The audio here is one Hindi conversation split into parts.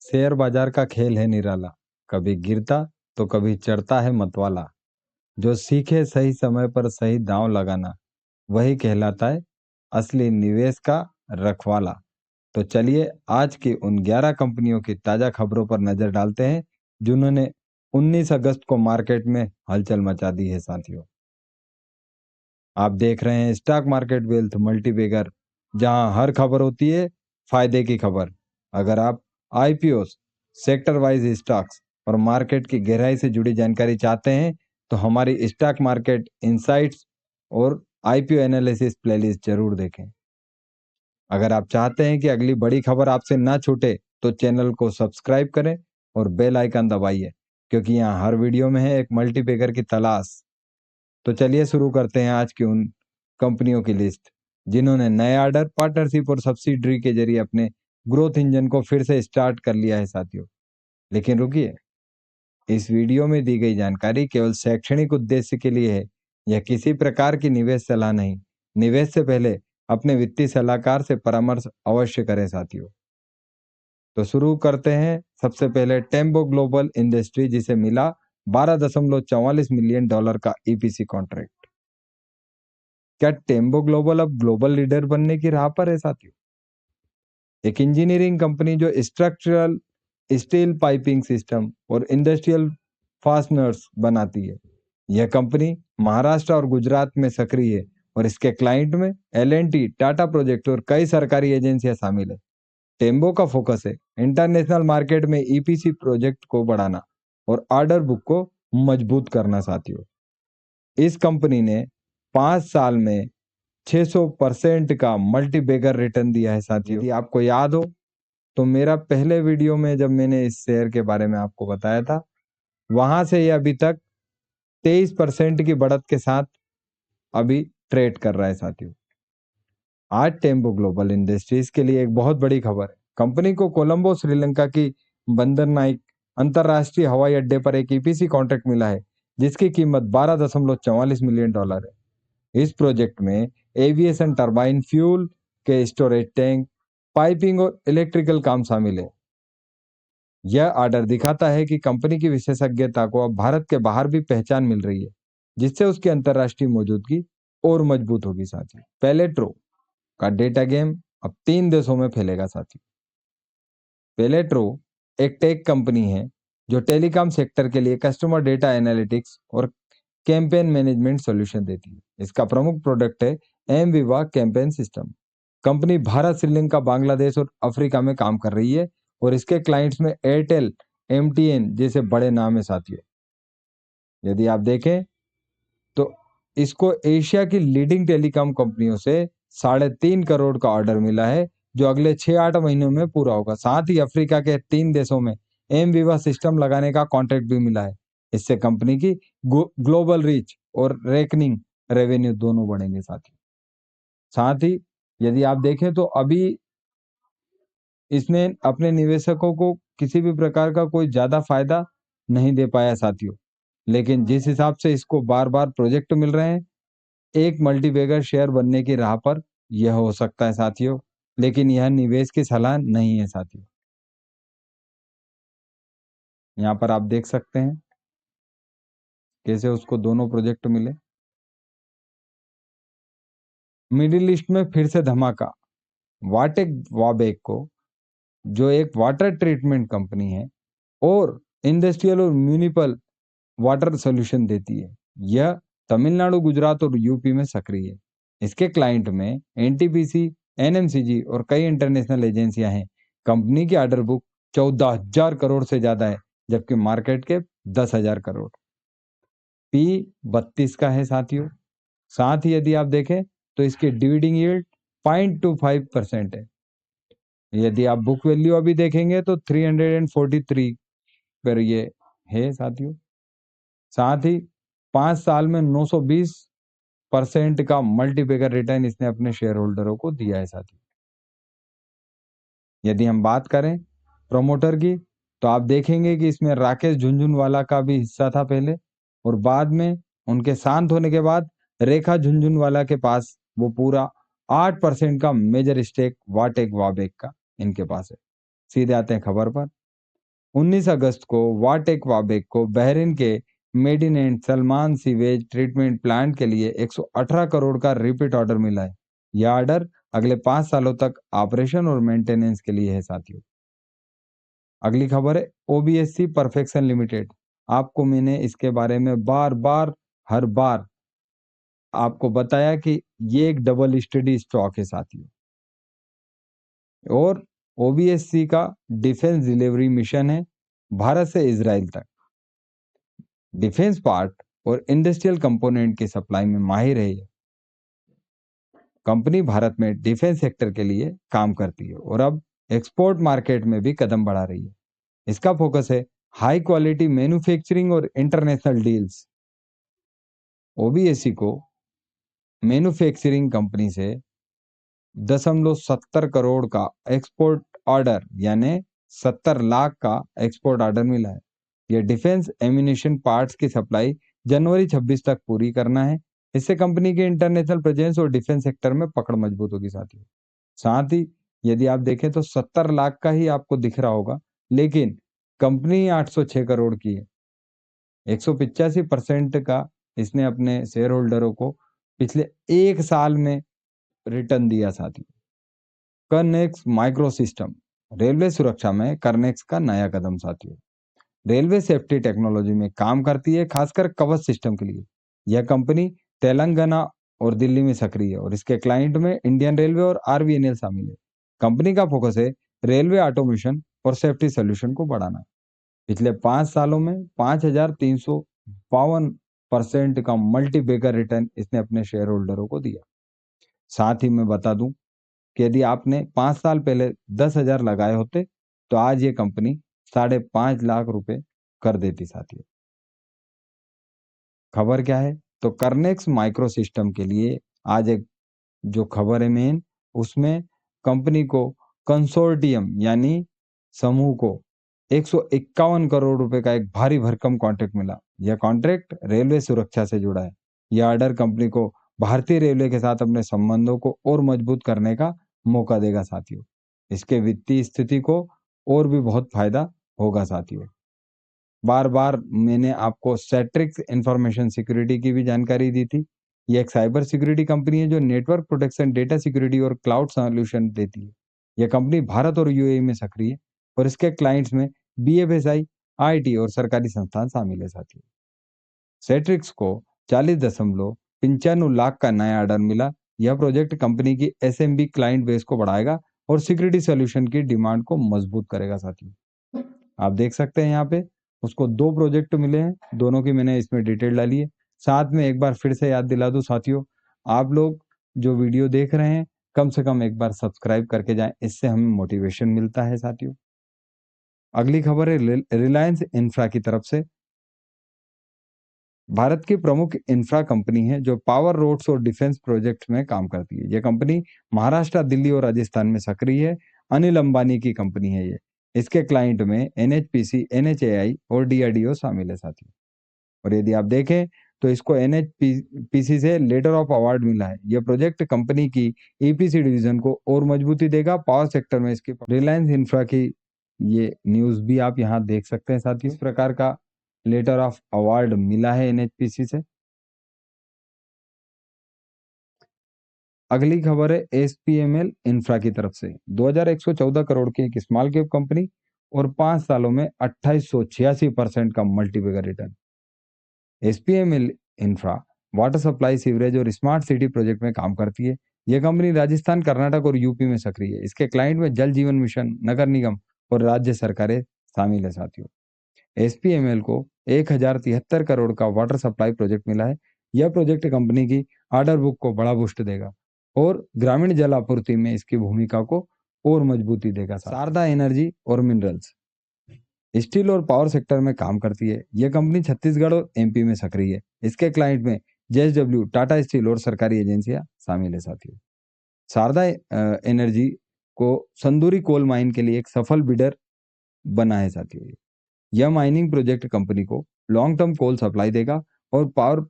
शेयर बाजार का खेल है निराला, कभी गिरता तो कभी चढ़ता है मतवाला। जो सीखे सही समय पर सही दांव लगाना, वही कहलाता है असली निवेश का रखवाला। तो चलिए आज की उन 11 कंपनियों की ताजा खबरों पर नजर डालते हैं जिन्होंने 19 अगस्त को मार्केट में हलचल मचा दी है साथियों। आप देख रहे हैं स्टॉक मार्केट वेल्थ मल्टीबैगर, जहां हर खबर होती है फायदे की खबर। अगर आप आईपीओ, सेक्टर वाइज स्टॉक्स और मार्केट की गहराई से जुड़ी जानकारी चाहते हैं तो हमारी स्टॉक मार्केट इनसाइट्स और आईपीओ एनालिसिस प्लेलिस्ट जरूर देखें। अगर आप चाहते हैं कि अगली बड़ी खबर आपसे ना छूटे तो चैनल को सब्सक्राइब करें और बेल आइकन दबाइए, क्योंकि यहाँ हर वीडियो में है एक मल्टीबैगर की तलाश। तो चलिए शुरू करते हैं आज की उन कंपनियों की लिस्ट जिन्होंने नए ऑर्डर, पार्टनरशिप और सब्सिडरी के जरिए अपने ग्रोथ इंजन को फिर से स्टार्ट कर लिया है साथियों। लेकिन रुकिए, इस वीडियो में दी गई जानकारी केवल शैक्षणिक उद्देश्य के लिए है। यह किसी प्रकार की निवेश सलाह नहीं। निवेश से पहले अपने वित्तीय सलाहकार से परामर्श अवश्य करें साथियों। तो शुरू करते हैं सबसे पहले टेम्बो ग्लोबल इंडस्ट्री, जिसे मिला $12.44 मिलियन का ईपीसी कॉन्ट्रैक्ट। क्या टेम्बो ग्लोबल अब ग्लोबल लीडर बनने की राह पर है साथियों? एक इंजीनियरिंग कंपनी जो स्ट्रक्चरल स्टील पाइपिंग सिस्टम और इंडस्ट्रियल फास्टनर्स बनाती है। यह कंपनी महाराष्ट्र और गुजरात में सक्रिय है और इसके क्लाइंट में एल&टी, टाटा प्रोजेक्ट और कई सरकारी एजेंसियां शामिल है। टेम्बो का फोकस है इंटरनेशनल मार्केट में ईपीसी प्रोजेक्ट को बढ़ाना और ऑर्डर बुक को मजबूत करना साथियों। इस कंपनी ने 5 साल में 600% का मल्टीबैगर रिटर्न दिया है साथियों। यदि आपको याद हो तो मेरा पहले वीडियो में जब मैंने इस शेयर के बारे में आपको बताया था, वहां से ये अभी तक 23% की बढ़त के साथ अभी ट्रेड कर रहा है साथियों। आज टेम्पो ग्लोबल इंडस्ट्रीज के लिए एक बहुत बड़ी खबर है। कंपनी को कोलंबो, श्रीलंका की बंदर नाइक अंतरराष्ट्रीय हवाई अड्डे पर एक ईपीसी कॉन्ट्रैक्ट मिला है, जिसकी कीमत $12.44 मिलियन है। इस प्रोजेक्ट में एविएशन टरबाइन, फ्यूल के स्टोरेज टैंक, पाइपिंग और इलेक्ट्रिकल काम शामिल है। यह ऑर्डर दिखाता है कि कंपनी की विशेषज्ञता को अब भारत के बाहर भी पहचान मिल रही है, जिससे उसकी अंतर्राष्ट्रीय मौजूदगी और मजबूत होगी साथियों। पेलेट्रो का डेटा गेम अब 3 देशों में फैलेगा साथियों। पेलेट्रो एक टेक कंपनी है जो टेलीकॉम सेक्टर के लिए कस्टमर डेटा एनालिटिक्स और कैंपेन मैनेजमेंट सॉल्यूशन देती है। इसका प्रमुख प्रोडक्ट है एम विवा campaign system. Company Bharat, Sri Lanka, Bangladesh और अफ्रीका में काम कर रही है और इसके क्लाइंट्स में एयरटेल, एमटीएन जैसे बड़े नाम है साथियों। यदि आप देखें तो इसको एशिया की लीडिंग टेलीकॉम कंपनियों से 3.5 करोड़ का ऑर्डर मिला है, जो अगले 6-8 महीनों में पूरा होगा। साथ ही अफ्रीका के 3 देशों में एम विवा सिस्टम लगाने का कॉन्ट्रैक्ट भी मिला है। इससे कंपनी की ग्लोबल रीच और रेकनिंग रेवेन्यू दोनों बढ़ेंगे साथियों। साथ ही यदि आप देखें तो अभी इसने अपने निवेशकों को किसी भी प्रकार का कोई ज्यादा फायदा नहीं दे पाया साथियों। लेकिन जिस हिसाब से इसको बार बार प्रोजेक्ट मिल रहे हैं, एक मल्टीबैगर शेयर बनने की राह पर यह हो सकता है साथियों। लेकिन यह निवेश की सलाह नहीं है साथियों। यहाँ पर आप देख सकते हैं कैसे उसको दोनों प्रोजेक्ट मिले। मिडिल ईस्ट में फिर से धमाका। वाटेक वाबेक को, जो एक वाटर ट्रीटमेंट कंपनी है और इंडस्ट्रियल और म्यूनिसिपल वाटर सॉल्यूशन देती है, यह तमिलनाडु, गुजरात और यूपी में सक्रिय है। इसके क्लाइंट में एनटीपीसी, एनएमसीजी और कई इंटरनेशनल एजेंसियां हैं। कंपनी की ऑर्डर बुक 14,000 करोड़ से ज्यादा है, जबकि मार्केट के 10,000 करोड़। पी 32 का है साथियों। साथ ही यदि आप देखें तो इसकी डिविडेंड यील्ड 0.25% है। यदि आप बुक वैल्यू अभी देखेंगे तो 343 पर ये है साथियों। साथ ही 5 साल में 920% का मल्टीबैगर रिटर्न इसने अपने शेयर होल्डरों को दिया है साथियों। यदि हम बात करें प्रमोटर की, तो आप देखेंगे कि इसमें राकेश झुनझुनवाला का भी हिस्सा था पहले, और बाद में उनके शांत होने के बाद रेखा झुनझुनवाला के पास वो पूरा 8% का मेजर स्टेक वाटेक वाबेक का इनके पास है। सीधे आते हैं खबर पर। 19 अगस्त को वाटेक वाबेक को बहरीन के मेडिनेंट सलमान सीवेज ट्रीटमेंट प्लांट के लिए 118 करोड़ का रिपीट ऑर्डर मिला है। यह ऑर्डर अगले 5 सालों तक ऑपरेशन और मेंटेनेंस के लिए है साथियों। अगली खबर है ओबीएससी परफेक्शन लिमिटेड। आपको मैंने इसके बारे में हर बार आपको बताया कि ये एक डबल स्टडी स्टॉक है साथियों। और ओबीएससी का डिफेंस डिलीवरी मिशन है भारत से इजराइल तक। डिफेंस पार्ट और इंडस्ट्रियल कंपोनेंट की सप्लाई में माहिर है ये कंपनी। भारत में डिफेंस सेक्टर के लिए काम करती है और अब एक्सपोर्ट मार्केट में भी कदम बढ़ा रही है। इसका फोकस है हाई क्वालिटी मैन्युफैक्चरिंग और इंटरनेशनल डील्स। ओबीएससी को मैन्युफैक्चरिंग कंपनी से 0.70 करोड़ का एक्सपोर्ट ऑर्डर यानी 70 लाख का एक्सपोर्ट ऑर्डर मिला है। यह डिफेंस एम्यूनिशन पार्ट्स की सप्लाई जनवरी 26 तक पूरी करना है। इससे कंपनी के इंटरनेशनल प्रेजेंस और डिफेंस सेक्टर में पकड़ मजबूत होगी साथियों। साथ ही यदि आप देखें तो 70 लाख का ही आपको दिख रहा होगा, लेकिन कंपनी 806 करोड़ की है। 185% का इसने अपने शेयर होल्डरों को पिछले एक साल में रिटर्न दिया साथियों। कर्नेक्स माइक्रो सिस्टम, रेलवे सुरक्षा में कर्नेक्स का नया कदम साथियों। रेलवे सेफ्टी टेक्नोलॉजी में काम करती है, खासकर कवच सिस्टम के लिए। यह कंपनी तेलंगाना और दिल्ली में सक्रिय है और इसके क्लाइंट में इंडियन रेलवे और आरवीएनएल शामिल है। कंपनी का फोकस है रेलवे ऑटोमेशन और सेफ्टी सोल्यूशन को बढ़ाना। पिछले 5 सालों में 5,352% का मल्टी बेगर रिटर्न इसने अपने शेयर होल्डरों को दिया। साथ ही मैं बता दूं कि यदि आपने 5 साल पहले 10,000 लगाए होते तो आज ये कंपनी 5.5 लाख रुपए कर देती साथियों। खबर क्या है? तो कर्नेक्स माइक्रो सिस्टम के लिए आज एक जो खबर है मेन, उसमें कंपनी को कंसोर्टियम यानी समूह को 151 करोड़ रुपए का एक भारी भरकम कॉन्ट्रैक्ट मिला। यह कॉन्ट्रैक्ट रेलवे सुरक्षा से जुड़ा है। यह ऑर्डर कंपनी को भारतीय रेलवे के साथ अपने संबंधों को और मजबूत करने का मौका देगा साथियों। इसके वित्तीय स्थिति को और भी बहुत फायदा होगा साथियों। बार बार मैंने आपको सेट्रिक्स इंफॉर्मेशन सिक्योरिटी की भी जानकारी दी थी। ये एक साइबर सिक्योरिटी कंपनी है जो नेटवर्क प्रोटेक्शन, डेटा सिक्योरिटी और क्लाउड सॉल्यूशन देती है। यह कंपनी भारत और यूएई में सक्रिय है और इसके क्लाइंट्स में बीएफएसआई, आईटी और सरकारी संस्थान शामिल है साथियों। सेट्रिक्स को 40.95 लाख का नया ऑर्डर मिला। यह प्रोजेक्ट कंपनी की एसएमबी क्लाइंट बेस को बढ़ाएगा और सिक्योरिटी सॉल्यूशन की डिमांड को मजबूत करेगा साथियों। आप देख सकते हैं यहाँ पे उसको 2 प्रोजेक्ट मिले हैं, दोनों की मैंने इसमें डिटेल डाली है। साथ में एक बार फिर से याद दिला दूं साथियों, आप लोग जो वीडियो देख रहे हैं कम से कम एक बार सब्सक्राइब करके जाएं, इससे हमें मोटिवेशन मिलता है साथियों। अगली खबर है रिलायंस इंफ्रा की तरफ से। भारत की प्रमुख इंफ्रा कंपनी है जो पावर, रोड्स और डिफेंस प्रोजेक्ट में काम करती है। यह कंपनी महाराष्ट्र, दिल्ली और राजस्थान में सक्रिय है। अनिल अंबानी की कंपनी है ये। इसके क्लाइंट में एनएचपीसी, एनएचएआई और डीआरडीओ शामिल है साथियों। और यदि आप देखें तो इसको एनएचपीसी से लेटर ऑफ अवार्ड मिला है। यह प्रोजेक्ट कंपनी की ईपीसी डिवीजन को और मजबूती देगा। पावर सेक्टर में इसकी रिलायंस इंफ्रा की ये न्यूज भी आप यहाँ देख सकते हैं साथियों। इस प्रकार का लेटर ऑफ अवार्ड मिला है एनएचपीसी से। अगली खबर है एसपीएमएल इंफ्रा की तरफ से। 2114 करोड़ की एक स्मॉल कैप कंपनी और 5 सालों में 2886% का multibagger return. SPML infra water supply, sewerage और स्मार्ट सिटी प्रोजेक्ट में काम करती है। यह कंपनी राजस्थान, कर्नाटक और यूपी में सक्रिय है। इसके क्लाइंट में जल जीवन मिशन, नगर निगम और राज्य सरकारें शामिल है साथियों। एसपीएमएल को 1073 करोड़ का वाटर सप्लाई प्रोजेक्ट मिला है। यह प्रोजेक्ट कंपनी की ऑर्डर बुक को बड़ा बूस्ट देगा और ग्रामीण जल आपूर्ति में इसकी भूमिका को और मजबूती देगा। शारदा एनर्जी और मिनरल्स स्टील और पावर सेक्टर में काम करती है। यह कंपनी छत्तीसगढ़ और एमपी में सक्रिय है। इसके क्लाइंट में जेएसडब्ल्यू, टाटा स्टील और सरकारी एजेंसियां शामिल है साथियों। शारदा एनर्जी को संदूरी कोल माइन के लिए एक सफल बिडर बना है साथियों। यह माइनिंग प्रोजेक्ट कंपनी को लॉन्ग टर्म कोल सप्लाई देगा और पावर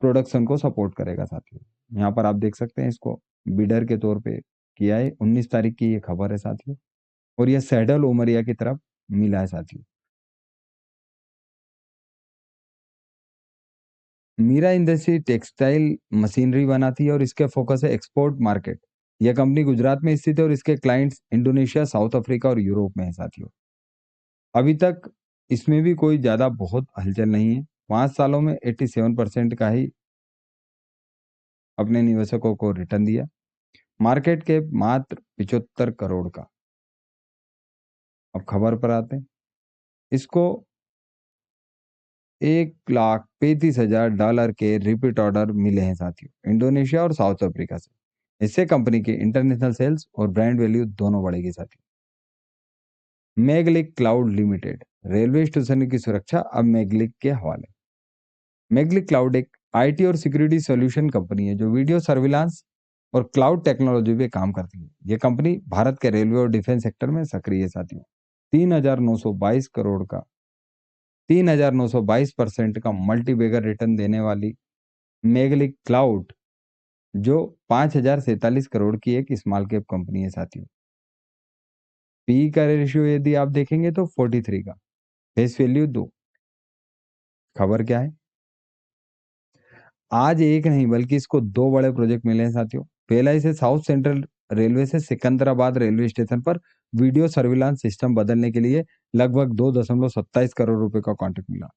प्रोडक्शन को सपोर्ट करेगा साथियों। यहाँ पर आप देख सकते हैं इसको बिडर के तौर पे किया है। 19 तारीख की ये खबर है साथियों। और यह सैडल उमरिया की तरफ मिला है साथियों। मीरा इंडस्ट्री टेक्सटाइल मशीनरी बनाती है और इसका फोकस है एक्सपोर्ट मार्केट। यह कंपनी गुजरात में स्थित है और इसके क्लाइंट्स इंडोनेशिया, साउथ अफ्रीका और यूरोप में है साथियों। अभी तक इसमें भी कोई ज्यादा बहुत हलचल नहीं है। 5 सालों में 87% का ही अपने निवेशकों को रिटर्न दिया। मार्केट कैप मात्र 75 करोड़ का। अब खबर पर आते हैं। इसको $1,35,000 के रिपीट ऑर्डर मिले हैं साथियों, इंडोनेशिया और साउथ अफ्रीका से। इससे कंपनी के इंटरनेशनल सेल्स और ब्रांड वैल्यू दोनों बढ़ेगी साथियों। मैग्लिक क्लाउड लिमिटेड, रेलवे स्टेशन की सुरक्षा अब मैग्लिक के हवाले। मैग्लिक क्लाउड एक आईटी और सिक्योरिटी सॉल्यूशन कंपनी है जो वीडियो सर्विलांस और क्लाउड टेक्नोलॉजी पे काम करती है। यह कंपनी भारत के रेलवे और डिफेंस सेक्टर में सक्रिय है साथियों। 3,922% का मल्टीबैगर रिटर्न देने वाली मैग्लिक क्लाउड जो 5,047 करोड़ की एक स्मॉल कैप कंपनी है साथियों। पी का रेशियो यदि आप देखेंगे तो 43 का, फेस वैल्यू 2। खबर क्या है? आज एक नहीं बल्कि इसको 2 बड़े प्रोजेक्ट मिले हैं साथियों। पहला इसे साउथ सेंट्रल रेलवे से सिकंदराबाद रेलवे स्टेशन पर वीडियो सर्विलांस सिस्टम बदलने के लिए लगभग 2.27 करोड़ रुपए का कॉन्ट्रैक्ट मिला।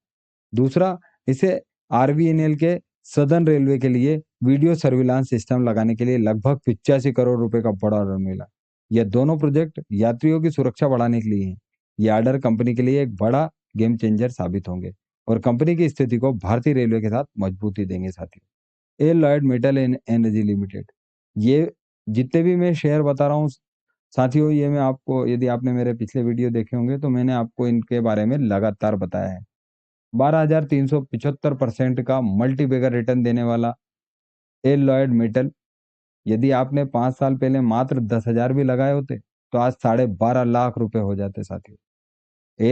दूसरा, इसे आरवीएनएल के सदर्न रेलवे के लिए वीडियो सर्विलांस सिस्टम लगाने के लिए लगभग 85 करोड़ रुपए का बड़ा ऑर्डर मिला। यह दोनों प्रोजेक्ट यात्रियों की सुरक्षा बढ़ाने के लिए हैं। ये ऑर्डर कंपनी के लिए एक बड़ा गेम चेंजर साबित होंगे और कंपनी की स्थिति को भारतीय रेलवे के साथ मजबूती देंगे साथियों। लॉयड मेटल एनर्जी लिमिटेड, ये जितने भी मैं शेयर बता रहा हूँ साथियों, ये मैं आपको, यदि आपने मेरे पिछले वीडियो देखे होंगे तो मैंने आपको इनके बारे में लगातार बताया है। 12,375% का मल्टीबैगर रिटर्न देने वाला लॉयड मेटल, यदि आपने 5 साल पहले मात्र 10,000 भी लगाए होते तो आज 12.5 लाख रुपए हो जाते साथियों।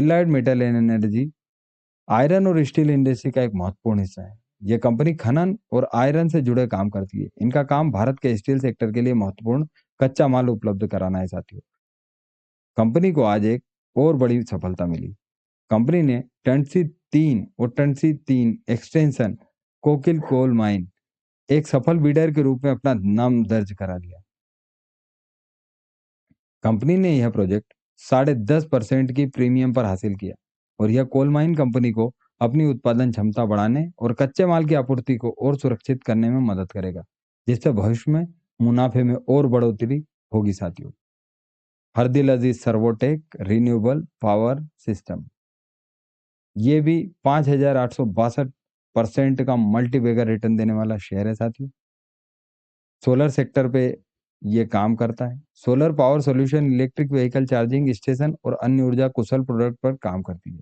लॉयड मेटल एनर्जी आयरन और स्टील इंडस्ट्री का एक महत्वपूर्ण हिस्सा है। यह कंपनी खनन और आयरन से जुड़े काम करती है। इनका काम भारत के स्टील सेक्टर के लिए महत्वपूर्ण कच्चा माल उपलब्ध कराना है साथियों। कंपनी को आज एक और बड़ी सफलता मिली। कंपनी ने टंसी 3 और टंसी 3 एक्सटेंशन कोकिल कोल माइन एक सफल बिडर के रूप में अपना नाम दर्ज करा लिया। कंपनी ने यह प्रोजेक्ट 10.5% की प्रीमियम पर हासिल किया और यह कोल माइन कंपनी को अपनी उत्पादन क्षमता बढ़ाने और कच्चे माल की आपूर्ति को और सुरक्षित करने में मदद करेगा, जिससे भविष्य में मुनाफे में और बढ़ोतरी होगी साथियों। हरदिल अजीज सर्वोटेक रिन्यूएबल पावर सिस्टम, ये भी 5,862% का मल्टीबैगर रिटर्न देने वाला शेयर है साथियों। सोलर सेक्टर पे ये काम करता है। Solar power solution electric vehicle charging station और अन्य ऊर्जा कुशल प्रोडक्ट पर काम करती है।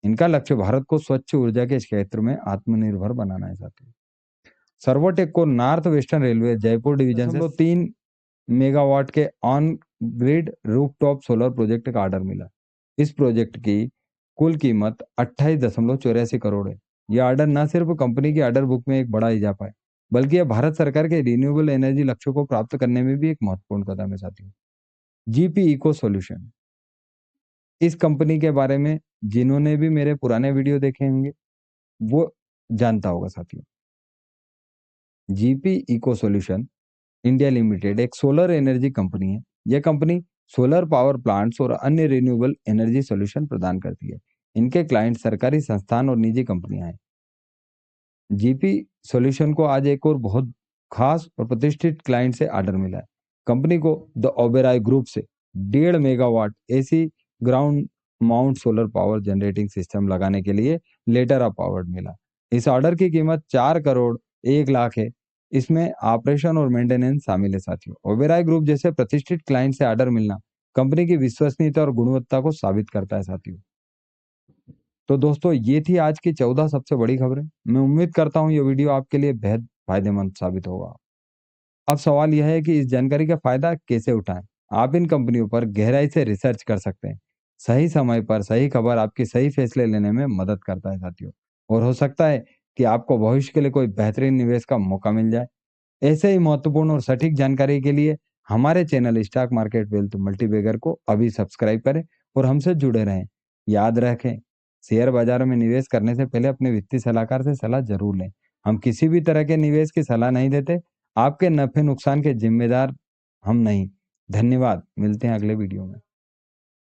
इनका लक्ष्य भारत को स्वच्छ ऊर्जा के क्षेत्र में आत्मनिर्भर बनाना है साथियों। सर्वोटेक को north western railway Jaipur division से 3 मेगावाट के on grid rooftop solar project का ऑर्डर मिला। इस प्रोजेक्ट की कुल कीमत 28.84 करोड़ है। यह ऑर्डर न सिर्फ कंपनी की ऑर्डर बुक में एक बड़ा इजाफा है, बल्कि यह भारत सरकार के रिन्यूएबल एनर्जी लक्ष्यों को प्राप्त करने में भी एक महत्वपूर्ण कदम है साथियों। जीपी इको सॉल्यूशन, इस कंपनी के बारे में जिन्होंने भी मेरे पुराने वीडियो देखे होंगे वो जानता होगा साथियों। GP eco solution India limited एक सोलर एनर्जी कंपनी है। यह कंपनी सोलर पावर प्लांट्स और अन्य रिन्यूएबल एनर्जी सॉल्यूशन प्रदान करती है। इनके क्लाइंट सरकारी संस्थान और निजी कंपनियां हैं। जीपी सॉल्यूशन को आज एक और बहुत खास और प्रतिष्ठित क्लाइंट से ऑर्डर मिला है। कंपनी को द ओबेरॉय ग्रुप से 1.5 megawatt AC ground mount solar power generating system लगाने के लिए लेटर ऑफ अवार्ड मिला। इस ऑर्डर की कीमत 4 करोड़ 1 लाख है। इसमें ऑपरेशन और मेंटेनेंस शामिल है साथियों। ओबेरॉय ग्रुप जैसे प्रतिष्ठित क्लाइंट से ऑर्डर मिलना कंपनी की विश्वसनीयता और गुणवत्ता को साबित करता है साथियों। तो दोस्तों, ये थी आज की 14 सबसे बड़ी खबरें। मैं उम्मीद करता हूँ ये वीडियो आपके लिए बेहद फायदेमंद साबित होगा। अब सवाल यह है कि इस जानकारी का फायदा कैसे उठाएं। आप इन कंपनियों पर गहराई से रिसर्च कर सकते हैं। सही समय पर सही खबर आपके सही फैसले लेने में मदद करता है साथियों। और हो सकता है कि आपको भविष्य के लिए कोई बेहतरीन निवेश का मौका मिल जाए। ऐसे ही महत्वपूर्ण और सटीक जानकारी के लिए हमारे channel stock market wealth multibagger को अभी सब्सक्राइब करें और हमसे जुड़े रहें। याद रखें, शेयर बाजार में निवेश करने से पहले अपने वित्तीय सलाहकार से सलाह जरूर लें। हम किसी भी तरह के निवेश की सलाह नहीं देते। आपके नफे नुकसान के जिम्मेदार हम नहीं। धन्यवाद। मिलते हैं अगले वीडियो में।